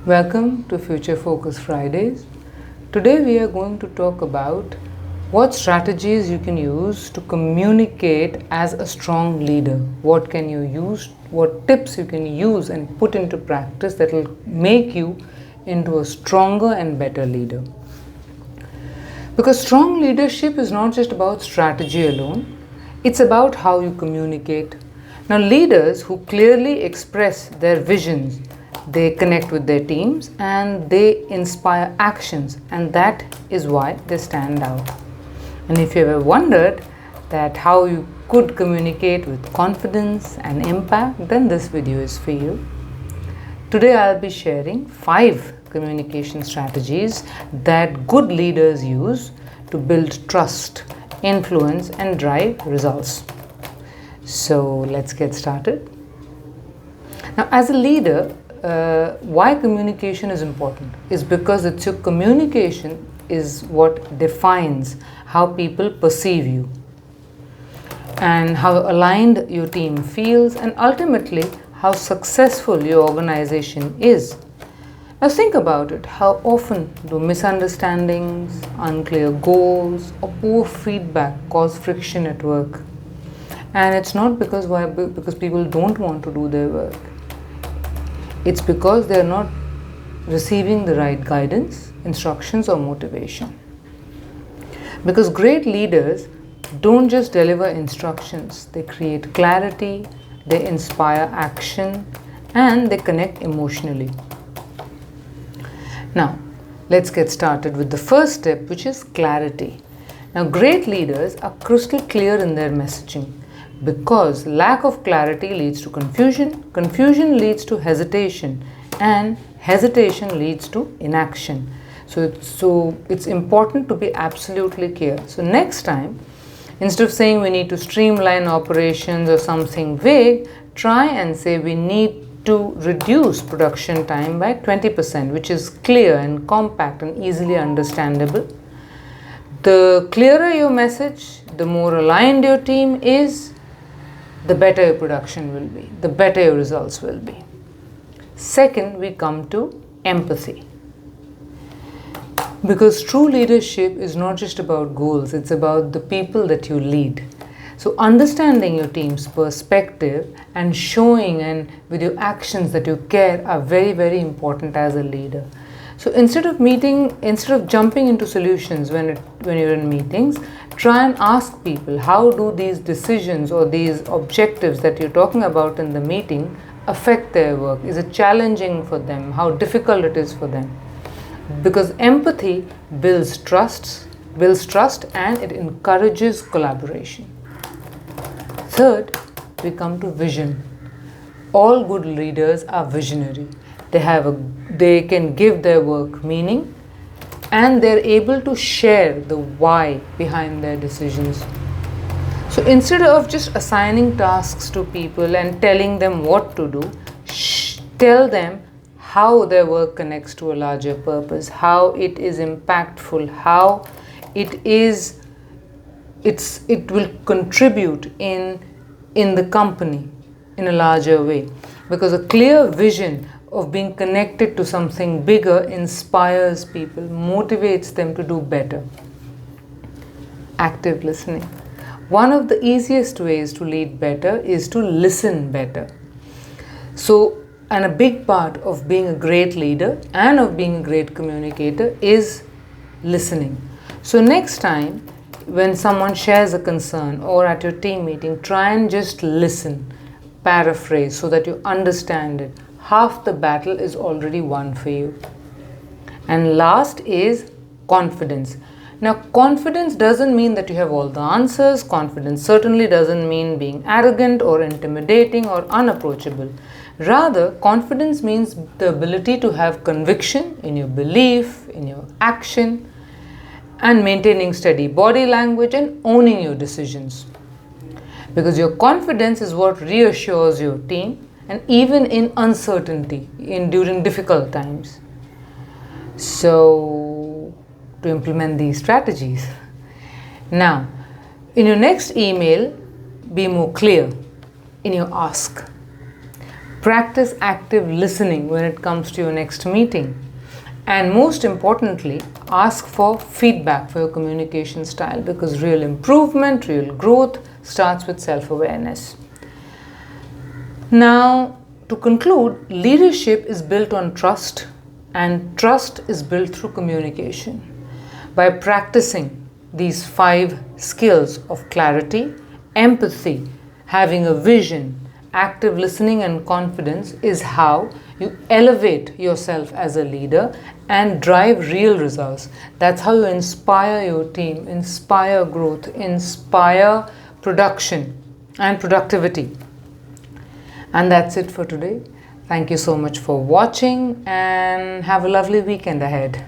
Welcome to Future Focus Fridays. Today we are going to talk about what strategies you can use to communicate as a strong leader. What can you use? What tips you can use and put into practice that will make you into a stronger and better leader. Because strong leadership is not just about strategy alone, it's about how you communicate. Now, leaders who clearly express their visions, they connect with their teams and they inspire actions, and that is why they stand out. And if you ever wondered that how you could communicate with confidence and impact, then this video is for you. Today I'll be sharing 5 communication strategies that good leaders use to build trust, influence and drive results. So let's get started. Now, as a leader, why communication is important is because it's your communication is what defines how people perceive you and how aligned your team feels and ultimately how successful your organization is. Now think about it. How often do misunderstandings, unclear goals or poor feedback cause friction at work? And it's not because people don't want to do their work. It's because they are not receiving the right guidance, instructions or motivation. Because great leaders don't just deliver instructions, they create clarity, they inspire action and they connect emotionally. Now, let's get started with the first step, which is clarity. Now, great leaders are crystal clear in their messaging. Because lack of clarity leads to confusion, confusion leads to hesitation, and hesitation leads to inaction. So it's important to be absolutely clear. So next time, instead of saying we need to streamline operations or something vague, try and say we need to reduce production time by 20%, which is clear and compact and easily understandable. The clearer your message, the more aligned your team is, the better your production will be, the better your results will be. Second, we come to empathy. Because true leadership is not just about goals, it's about the people that you lead. So understanding your team's perspective and showing and with your actions that you care are very, very important as a leader. So instead of jumping into solutions when you're in meetings, try and ask people, how do these decisions or these objectives that you're talking about in the meeting affect their work? Is it challenging for them? How difficult it is for them? Because empathy builds trust and it encourages collaboration. Third, we come to vision. All good leaders are visionary. They can give their work meaning and they're able to share the why behind their decisions. So instead of just assigning tasks to people and telling them what to do, tell them how their work connects to a larger purpose, how it is impactful, how it will contribute in the company in a larger way. Because a clear vision of being connected to something bigger inspires people, motivates them to do better. Active listening. One of the easiest ways to lead better is to listen better. And a big part of being a great leader and of being a great communicator is listening. So next time when someone shares a concern or at your team meeting, try and just listen, paraphrase so that you understand it. Half the battle is already won for you. And last is confidence. Now, confidence doesn't mean that you have all the answers. Confidence certainly doesn't mean being arrogant or intimidating or unapproachable. Rather, confidence means the ability to have conviction in your belief, in your action, and maintaining steady body language and owning your decisions. Because your confidence is what reassures your team, and even in uncertainty, during difficult times. So, to implement these strategies. Now, in your next email, be more clear in your ask. Practice active listening when it comes to your next meeting. And most importantly, ask for feedback for your communication style, because real improvement, real growth starts with self-awareness. Now, to conclude, leadership is built on trust, and trust is built through communication. By practicing these 5 skills of clarity, empathy, having a vision, active listening, and confidence is how you elevate yourself as a leader and drive real results. That's how you inspire your team, inspire growth, inspire production and productivity. And that's it for today. Thank you so much for watching, and have a lovely weekend ahead.